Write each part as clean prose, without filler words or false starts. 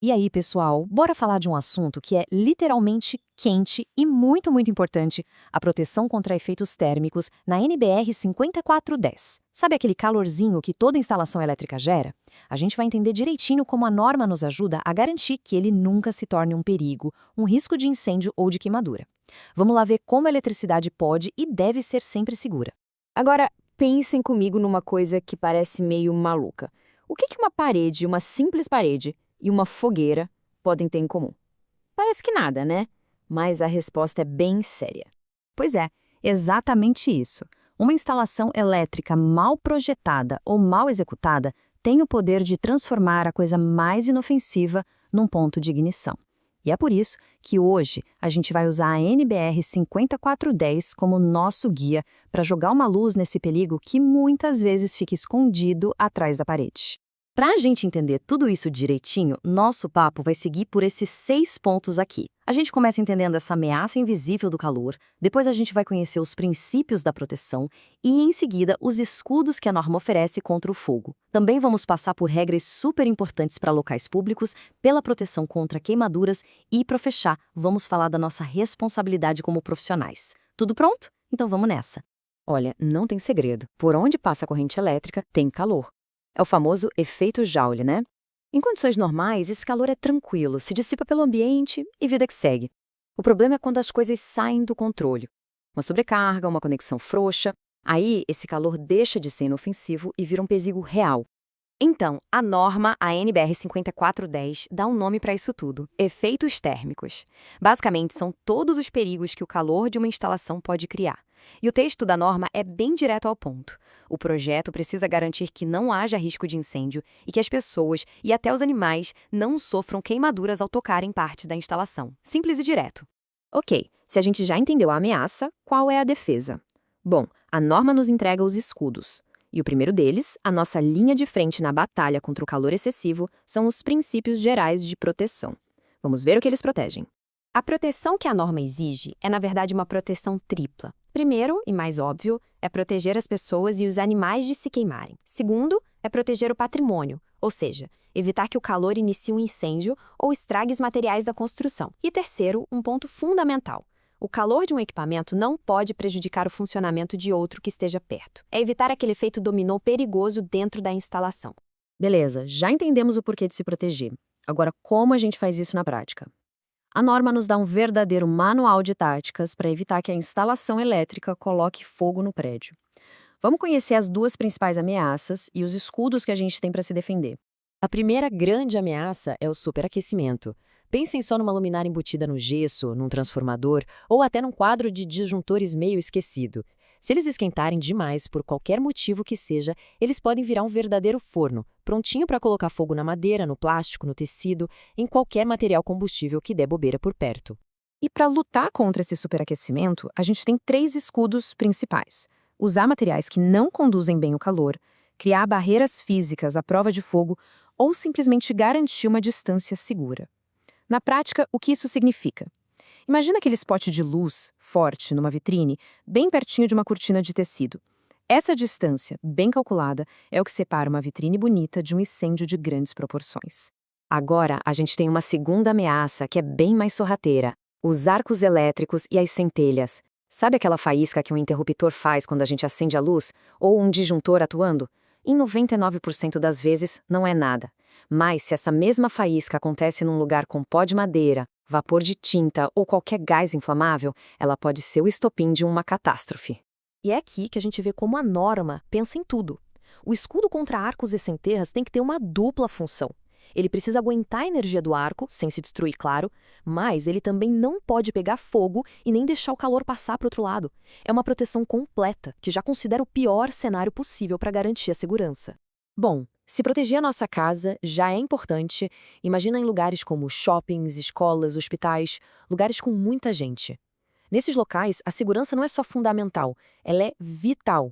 E aí, pessoal, bora falar de um assunto que é literalmente quente e muito, muito importante, a proteção contra efeitos térmicos na NBR 5410. Sabe aquele calorzinho que toda instalação elétrica gera? A gente vai entender direitinho como a norma nos ajuda a garantir que ele nunca se torne um perigo, um risco de incêndio ou de queimadura. Vamos lá ver como a eletricidade pode e deve ser sempre segura. Agora, pensem comigo numa coisa que parece meio maluca. O que uma parede, uma simples parede, e uma fogueira podem ter em comum? Parece que nada, né? Mas a resposta é bem séria. Pois é, exatamente isso. Uma instalação elétrica mal projetada ou mal executada tem o poder de transformar a coisa mais inofensiva num ponto de ignição. E é por isso que hoje a gente vai usar a NBR 5410 como nosso guia para jogar uma luz nesse perigo que muitas vezes fica escondido atrás da parede. Para a gente entender tudo isso direitinho, nosso papo vai seguir por esses 6 pontos aqui. A gente começa entendendo essa ameaça invisível do calor, depois a gente vai conhecer os princípios da proteção e, em seguida, os escudos que a norma oferece contra o fogo. Também vamos passar por regras super importantes para locais públicos, pela proteção contra queimaduras e, para fechar, vamos falar da nossa responsabilidade como profissionais. Tudo pronto? Então vamos nessa. Olha, não tem segredo. Por onde passa a corrente elétrica, tem calor. É o famoso efeito Joule, né? Em condições normais, esse calor é tranquilo, se dissipa pelo ambiente e vida que segue. O problema é quando as coisas saem do controle. Uma sobrecarga, uma conexão frouxa. Aí, esse calor deixa de ser inofensivo e vira um perigo real. Então, a norma, a NBR 5410, dá um nome para isso tudo: efeitos térmicos. Basicamente, são todos os perigos que o calor de uma instalação pode criar. E o texto da norma é bem direto ao ponto. O projeto precisa garantir que não haja risco de incêndio e que as pessoas e até os animais não sofram queimaduras ao tocarem parte da instalação. Simples e direto. Ok, se a gente já entendeu a ameaça, qual é a defesa? Bom, a norma nos entrega os escudos. E o primeiro deles, a nossa linha de frente na batalha contra o calor excessivo, são os princípios gerais de proteção. Vamos ver o que eles protegem. A proteção que a norma exige é, na verdade, uma proteção tripla. Primeiro, e mais óbvio, é proteger as pessoas e os animais de se queimarem. Segundo, é proteger o patrimônio, ou seja, evitar que o calor inicie um incêndio ou estrague os materiais da construção. E terceiro, um ponto fundamental: o calor de um equipamento não pode prejudicar o funcionamento de outro que esteja perto. É evitar aquele efeito dominó perigoso dentro da instalação. Beleza, já entendemos o porquê de se proteger. Agora, como a gente faz isso na prática? A norma nos dá um verdadeiro manual de táticas para evitar que a instalação elétrica coloque fogo no prédio. Vamos conhecer as duas principais ameaças e os escudos que a gente tem para se defender. A primeira grande ameaça é o superaquecimento. Pensem só numa luminária embutida no gesso, num transformador ou até num quadro de disjuntores meio esquecido. Se eles esquentarem demais por qualquer motivo que seja, eles podem virar um verdadeiro forno, prontinho para colocar fogo na madeira, no plástico, no tecido, em qualquer material combustível que der bobeira por perto. E para lutar contra esse superaquecimento, a gente tem 3 escudos principais: usar materiais que não conduzem bem o calor, criar barreiras físicas à prova de fogo ou simplesmente garantir uma distância segura. Na prática, o que isso significa? Imagina aquele spot de luz forte numa vitrine, bem pertinho de uma cortina de tecido. Essa distância, bem calculada, é o que separa uma vitrine bonita de um incêndio de grandes proporções. Agora, a gente tem uma segunda ameaça que é bem mais sorrateira: os arcos elétricos e as centelhas. Sabe aquela faísca que um interruptor faz quando a gente acende a luz? Ou um disjuntor atuando? Em 99% das vezes, não é nada. Mas se essa mesma faísca acontece num lugar com pó de madeira, vapor de tinta ou qualquer gás inflamável, ela pode ser o estopim de uma catástrofe. E é aqui que a gente vê como a norma pensa em tudo. O escudo contra arcos e centelhas tem que ter uma dupla função. Ele precisa aguentar a energia do arco, sem se destruir, claro, mas ele também não pode pegar fogo e nem deixar o calor passar para o outro lado. É uma proteção completa, que já considera o pior cenário possível para garantir a segurança. Bom, se proteger a nossa casa já é importante, imagina em lugares como shoppings, escolas, hospitais, lugares com muita gente. Nesses locais, a segurança não é só fundamental, ela é vital.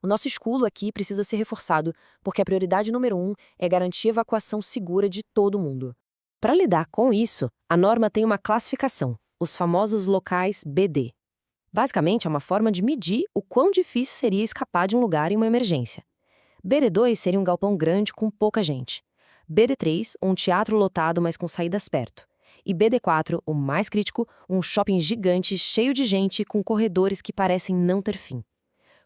O nosso escudo aqui precisa ser reforçado, porque a prioridade número 1 é garantir a evacuação segura de todo mundo. Para lidar com isso, a norma tem uma classificação, os famosos locais BD. Basicamente, é uma forma de medir o quão difícil seria escapar de um lugar em uma emergência. BD2 seria um galpão grande com pouca gente. BD3, um teatro lotado, mas com saídas perto. E BD4, o mais crítico, um shopping gigante cheio de gente com corredores que parecem não ter fim.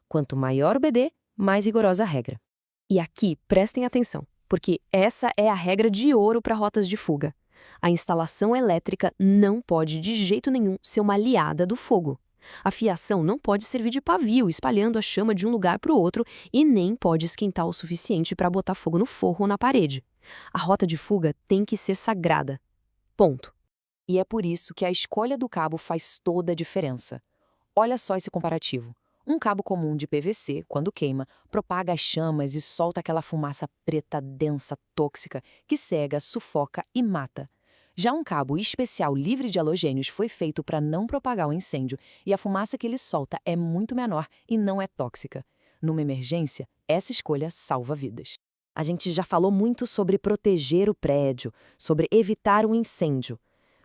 Quanto maior o BD, mais rigorosa a regra. E aqui, prestem atenção, porque essa é a regra de ouro para rotas de fuga. A instalação elétrica não pode de jeito nenhum ser uma aliada do fogo. A fiação não pode servir de pavio, espalhando a chama de um lugar para o outro, e nem pode esquentar o suficiente para botar fogo no forro ou na parede. A rota de fuga tem que ser sagrada. Ponto. E é por isso que a escolha do cabo faz toda a diferença. Olha só esse comparativo. Um cabo comum de PVC, quando queima, propaga as chamas e solta aquela fumaça preta densa, tóxica, que cega, sufoca e mata. Já um cabo especial livre de halogênios foi feito para não propagar o incêndio e a fumaça que ele solta é muito menor e não é tóxica. Numa emergência, essa escolha salva vidas. A gente já falou muito sobre proteger o prédio, sobre evitar um incêndio.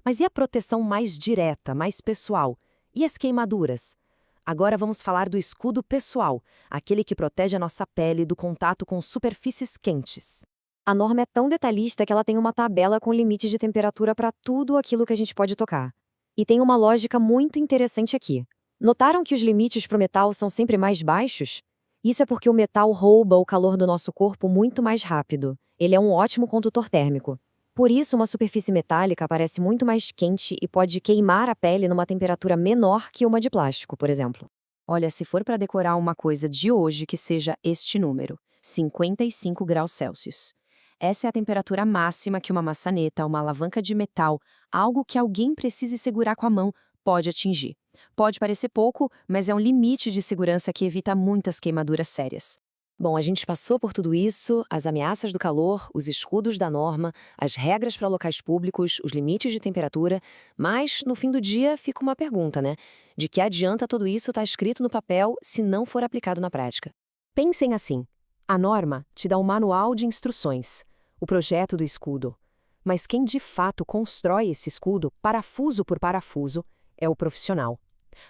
Mas e a proteção mais direta, mais pessoal? E as queimaduras? Agora vamos falar do escudo pessoal, aquele que protege a nossa pele do contato com superfícies quentes. A norma é tão detalhista que ela tem uma tabela com limites de temperatura para tudo aquilo que a gente pode tocar. E tem uma lógica muito interessante aqui. Notaram que os limites para o metal são sempre mais baixos? Isso é porque o metal rouba o calor do nosso corpo muito mais rápido. Ele é um ótimo condutor térmico. Por isso, uma superfície metálica parece muito mais quente e pode queimar a pele numa temperatura menor que uma de plástico, por exemplo. Olha, se for para decorar uma coisa de hoje que seja este número, 55 graus Celsius. Essa é a temperatura máxima que uma maçaneta, uma alavanca de metal, algo que alguém precise segurar com a mão, pode atingir. Pode parecer pouco, mas é um limite de segurança que evita muitas queimaduras sérias. Bom, a gente passou por tudo isso, as ameaças do calor, os escudos da norma, as regras para locais públicos, os limites de temperatura, mas, no fim do dia, fica uma pergunta, né? De que adianta tudo isso estar escrito no papel se não for aplicado na prática? Pensem assim. A norma te dá um manual de instruções, o projeto do escudo. Mas quem de fato constrói esse escudo, parafuso por parafuso, é o profissional.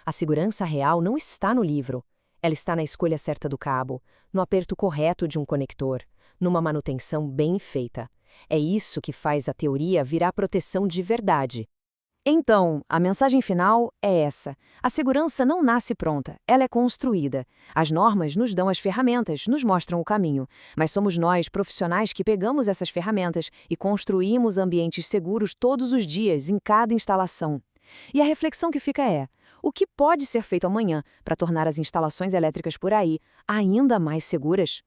A segurança real não está no livro. Ela está na escolha certa do cabo, no aperto correto de um conector, numa manutenção bem feita. É isso que faz a teoria virar proteção de verdade. Então, a mensagem final é essa. A segurança não nasce pronta, ela é construída. As normas nos dão as ferramentas, nos mostram o caminho. Mas somos nós, profissionais, que pegamos essas ferramentas e construímos ambientes seguros todos os dias, em cada instalação. E a reflexão que fica é: o que pode ser feito amanhã para tornar as instalações elétricas por aí ainda mais seguras?